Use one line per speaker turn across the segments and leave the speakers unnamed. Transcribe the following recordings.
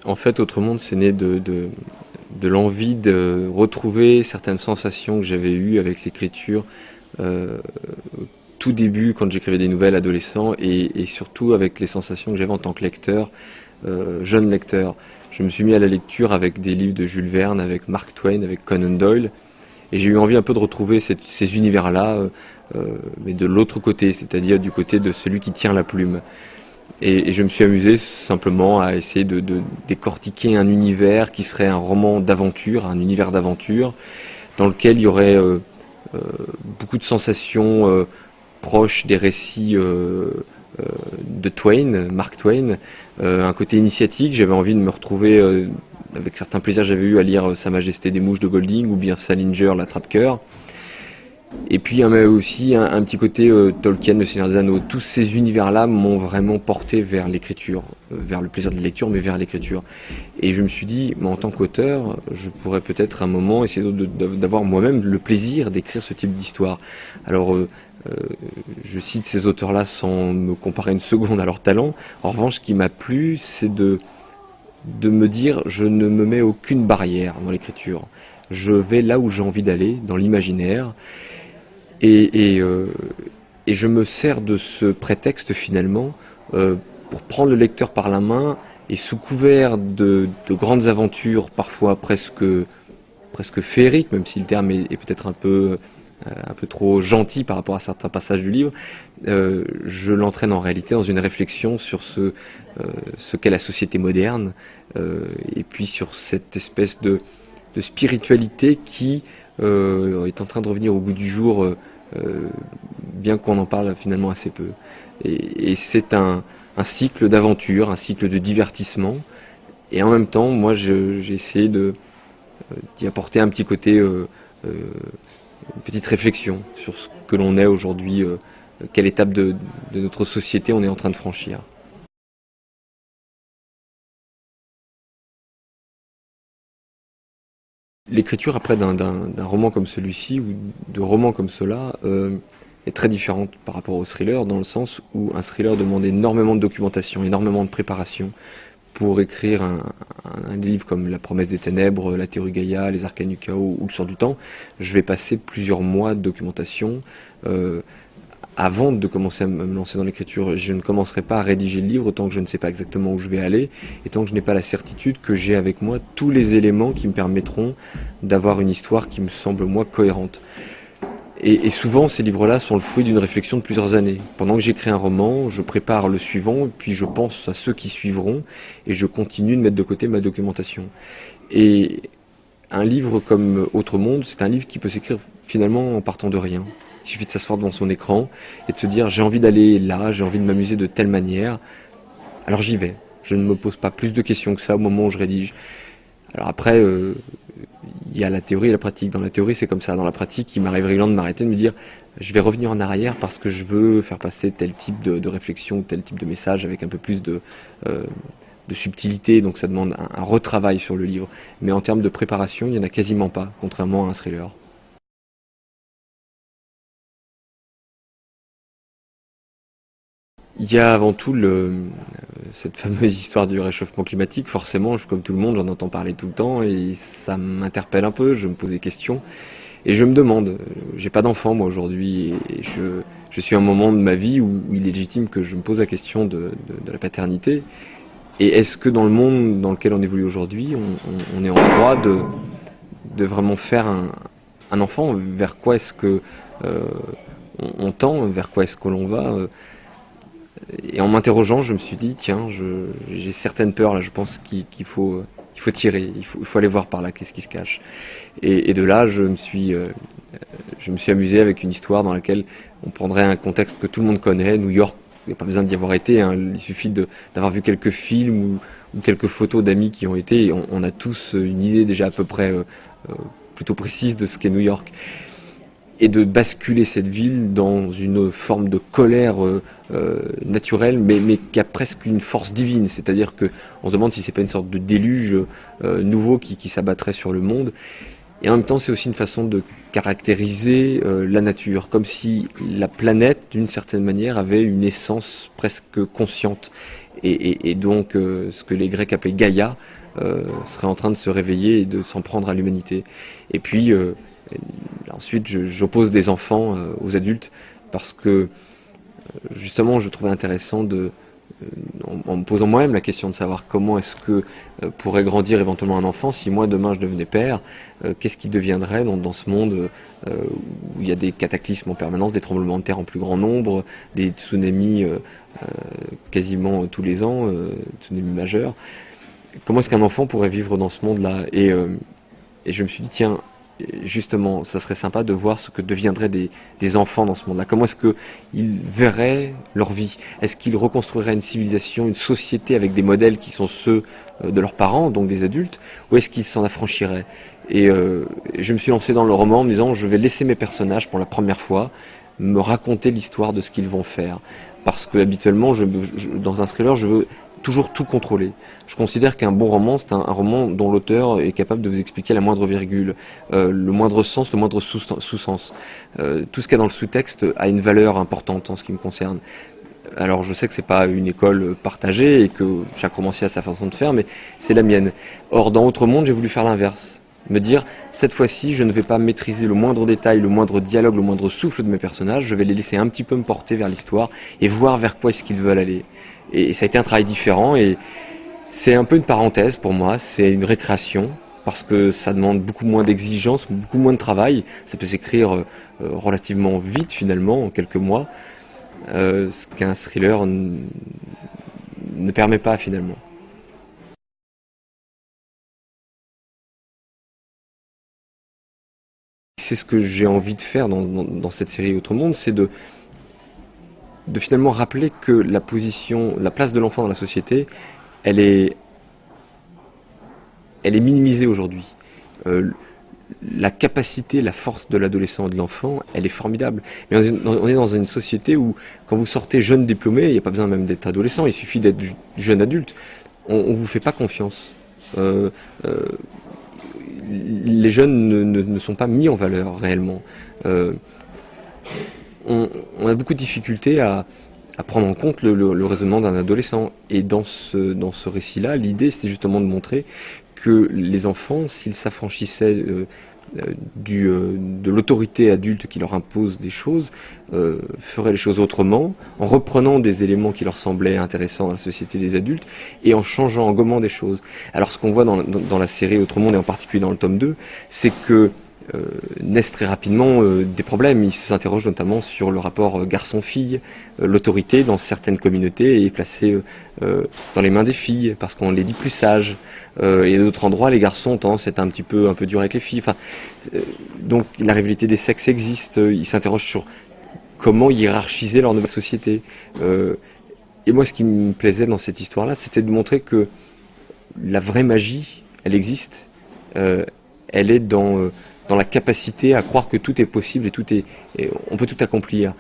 En fait, Autre Monde, c'est né de l'envie de retrouver certaines sensations que j'avais eues avec l'écriture euh, au tout début quand j'écrivais des nouvelles adolescents et surtout avec les sensations que j'avais en tant que lecteur, jeune lecteur. Je me suis mis à la lecture avec des livres de Jules Verne, avec Mark Twain, avec Conan Doyle et j'ai eu envie un peu de retrouver ces univers-là, mais de l'autre côté, c'est-à-dire du côté de celui qui tient la plume. Et je me suis amusé simplement à essayer de décortiquer un univers qui serait un roman d'aventure, un univers d'aventure, dans lequel il y aurait euh, beaucoup de sensations proches des récits de Twain, Mark Twain, un côté initiatique. J'avais envie de me retrouver avec certains plaisirs que j'avais eu à lire Sa Majesté des Mouches de Golding ou bien Salinger, l'Attrape-Cœur. Et puis il y avait aussi un petit côté Tolkien, le Seigneur des Anneaux. Tous ces univers-là m'ont vraiment porté vers l'écriture, vers le plaisir de lecture, mais vers l'écriture. Et je me suis dit, moi, en tant qu'auteur, je pourrais peut-être à un moment essayer d'avoir moi-même le plaisir d'écrire ce type d'histoire. Alors, je cite ces auteurs-là sans me comparer une seconde à leur talent. En revanche, ce qui m'a plu, c'est de me dire, je ne me mets aucune barrière dans l'écriture. Je vais là où j'ai envie d'aller, dans l'imaginaire. Et, et, euh, et je me sers de ce prétexte finalement pour prendre le lecteur par la main et sous couvert de grandes aventures, parfois presque féeriques, même si le terme est peut-être un peu trop gentil par rapport à certains passages du livre, je l'entraîne en réalité dans une réflexion sur ce qu'est la société moderne, et puis sur cette espèce de spiritualité qui est en train de revenir au goût du jour, bien qu'on en parle finalement assez peu. Et c'est un cycle d'aventure, un cycle de divertissement, et en même temps, moi, j'ai essayé d'y apporter un petit côté, une petite réflexion sur ce que l'on est aujourd'hui, quelle étape de notre société on est en train de franchir. L'écriture après d'un roman comme celui-ci ou de romans comme cela est très différente par rapport au thriller dans le sens où un thriller demande énormément de documentation, énormément de préparation pour écrire un livre comme La Promesse des Ténèbres, La Théorie Gaïa, Les Arcanes du Chaos ou Le Sort du Temps. Je vais passer plusieurs mois de documentation euh, avant de commencer à me lancer dans l'écriture. Je ne commencerai pas à rédiger le livre tant que je ne sais pas exactement où je vais aller et tant que je n'ai pas la certitude que j'ai avec moi tous les éléments qui me permettront d'avoir une histoire qui me semble moi cohérente. Et souvent, ces livres-là sont le fruit d'une réflexion de plusieurs années. Pendant que j'écris un roman, je prépare le suivant, puis je pense à ceux qui suivront, et je continue de mettre de côté ma documentation. Et un livre comme Autre Monde, c'est un livre qui peut s'écrire finalement en partant de rien. Il suffit de s'asseoir devant son écran et de se dire j'ai envie d'aller là, j'ai envie de m'amuser de telle manière. Alors j'y vais. Je ne me pose pas plus de questions que ça au moment où je rédige. Alors après, il y a la théorie et la pratique. Dans la théorie, c'est comme ça. Dans la pratique, il m'arrive régulièrement de m'arrêter, de me dire je vais revenir en arrière parce que je veux faire passer tel type de réflexion, tel type de message avec un peu plus euh, de subtilité. Donc ça demande un retravail sur le livre. Mais en termes de préparation, il n'y en a quasiment pas, contrairement à un thriller. Il y a avant tout cette fameuse histoire du réchauffement climatique. Forcément, comme tout le monde, j'en entends parler tout le temps et ça m'interpelle un peu. Je me pose des questions et je me demande. J'ai pas d'enfant moi aujourd'hui et je suis à un moment de ma vie où il est légitime que je me pose la question de la paternité. Et est-ce que dans le monde dans lequel on évolue aujourd'hui, on est en droit de vraiment faire un enfant? Vers quoi est-ce que euh, on tend? Vers quoi est-ce que l'on va? Et en m'interrogeant, je me suis dit, tiens, j'ai certaines peurs là, je pense qu'il faut tirer, il faut aller voir par là qu'est-ce qui se cache. Et de là, je me suis amusé avec une histoire dans laquelle on prendrait un contexte que tout le monde connaît, New York, il n'y a pas besoin d'y avoir été, hein, il suffit d'avoir vu quelques films ou quelques photos d'amis qui ont été, et on a tous une idée déjà à peu près euh, plutôt précise de ce qu'est New York et de basculer cette ville dans une forme de colère naturelle, mais qui a presque une force divine. C'est-à-dire que on se demande si c'est pas une sorte de déluge nouveau qui s'abattrait sur le monde. Et en même temps, c'est aussi une façon de caractériser la nature, comme si la planète, d'une certaine manière, avait une essence presque consciente. et donc ce que les Grecs appelaient Gaïa serait en train de se réveiller et de s'en prendre à l'humanité. Et puis ensuite j'oppose des enfants aux adultes parce que justement je trouvais intéressant en me posant moi-même la question de savoir comment est-ce que pourrait grandir éventuellement un enfant si moi demain je devenais père, qu'est-ce qui deviendrait dans ce monde où il y a des cataclysmes en permanence, des tremblements de terre en plus grand nombre, des tsunamis quasiment tous les ans, tsunamis majeurs. Comment est-ce qu'un enfant pourrait vivre dans ce monde-là et je me suis dit, tiens, justement, ça serait sympa de voir ce que deviendraient des enfants dans ce monde-là. Comment est-ce qu'ils verraient leur vie? Est-ce qu'ils reconstruiraient une civilisation, une société avec des modèles qui sont ceux de leurs parents, donc des adultes, ou est-ce qu'ils s'en affranchiraient? Et je me suis lancé dans le roman en me disant, je vais laisser mes personnages pour la première fois me raconter l'histoire de ce qu'ils vont faire. Parce que habituellement, dans un thriller, je veux toujours tout contrôler. Je considère qu'un bon roman, c'est un roman dont l'auteur est capable de vous expliquer la moindre virgule, le moindre sens, le moindre sous-sens. Tout ce qu'il y a dans le sous-texte a une valeur importante en ce qui me concerne. Alors je sais que c'est pas une école partagée et que chaque romancier a sa façon de faire, mais c'est la mienne. Or, dans Autre Monde, j'ai voulu faire l'inverse. Me dire, cette fois-ci, je ne vais pas maîtriser le moindre détail, le moindre dialogue, le moindre souffle de mes personnages, je vais les laisser un petit peu me porter vers l'histoire et voir vers quoi est-ce qu'ils veulent aller. Et ça a été un travail différent et c'est un peu une parenthèse pour moi, c'est une récréation parce que ça demande beaucoup moins d'exigence, beaucoup moins de travail. Ça peut s'écrire relativement vite finalement, en quelques mois, ce qu'un thriller ne permet pas finalement. C'est ce que j'ai envie de faire dans cette série Autre Monde, c'est de finalement rappeler que la place de l'enfant dans la société, elle est, elle est minimisée aujourd'hui. Euh, la capacité, la force de l'adolescent et de l'enfant, elle est formidable. Mais on est dans une société où, quand vous sortez jeune diplômé, il n'y a pas besoin même d'être adolescent, il suffit d'être jeune adulte. On ne vous fait pas confiance. Euh, euh, les jeunes ne sont pas mis en valeur réellement. Euh, on a beaucoup de difficultés à prendre en compte le raisonnement d'un adolescent. Et dans ce récit-là, l'idée, c'est justement de montrer que les enfants, s'ils s'affranchissaient de l'autorité adulte qui leur impose des choses, feraient les choses autrement, en reprenant des éléments qui leur semblaient intéressants dans la société des adultes, et en changeant, en gommant des choses. Alors ce qu'on voit dans la série Autre Monde, et en particulier dans le tome 2, c'est que naissent très rapidement des problèmes. Ils s'interrogent notamment sur le rapport garçon-fille. L'autorité dans certaines communautés est placée dans les mains des filles parce qu'on les dit plus sages. Et d'autres endroits, les garçons ont tendance à être un peu durs avec les filles. Enfin, donc la rivalité des sexes existe. Ils s'interrogent sur comment hiérarchiser leur nouvelle société. Et moi, ce qui me plaisait dans cette histoire-là, c'était de montrer que la vraie magie, elle existe. Elle est dans la capacité à croire que tout est possible et on peut tout accomplir.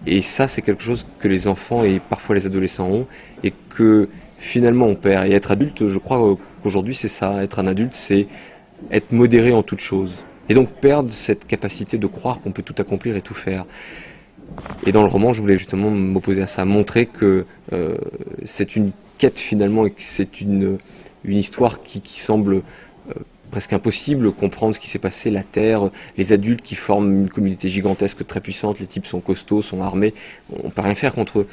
Et ça, c'est quelque chose que les enfants et parfois les adolescents ont et que finalement on perd. Et être adulte, je crois qu'aujourd'hui c'est ça. Être un adulte, c'est être modéré en toute chose. Et donc perdre cette capacité de croire qu'on peut tout accomplir et tout faire. Et dans le roman, je voulais justement m'opposer à ça, montrer que c'est une quête finalement et que c'est une histoire qui semble presque impossible, comprendre ce qui s'est passé, la Terre, les adultes qui forment une communauté gigantesque très puissante, les types sont costauds, sont armés, on peut rien faire contre eux,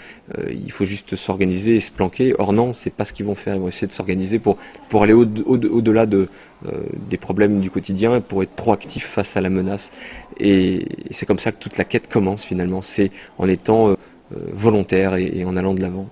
il faut juste s'organiser et se planquer. Or non, c'est pas ce qu'ils vont faire, ils vont essayer de s'organiser pour aller au-delà des problèmes du quotidien, pour être proactifs face à la menace. Et c'est comme ça que toute la quête commence finalement, c'est en étant volontaire et en allant de l'avant.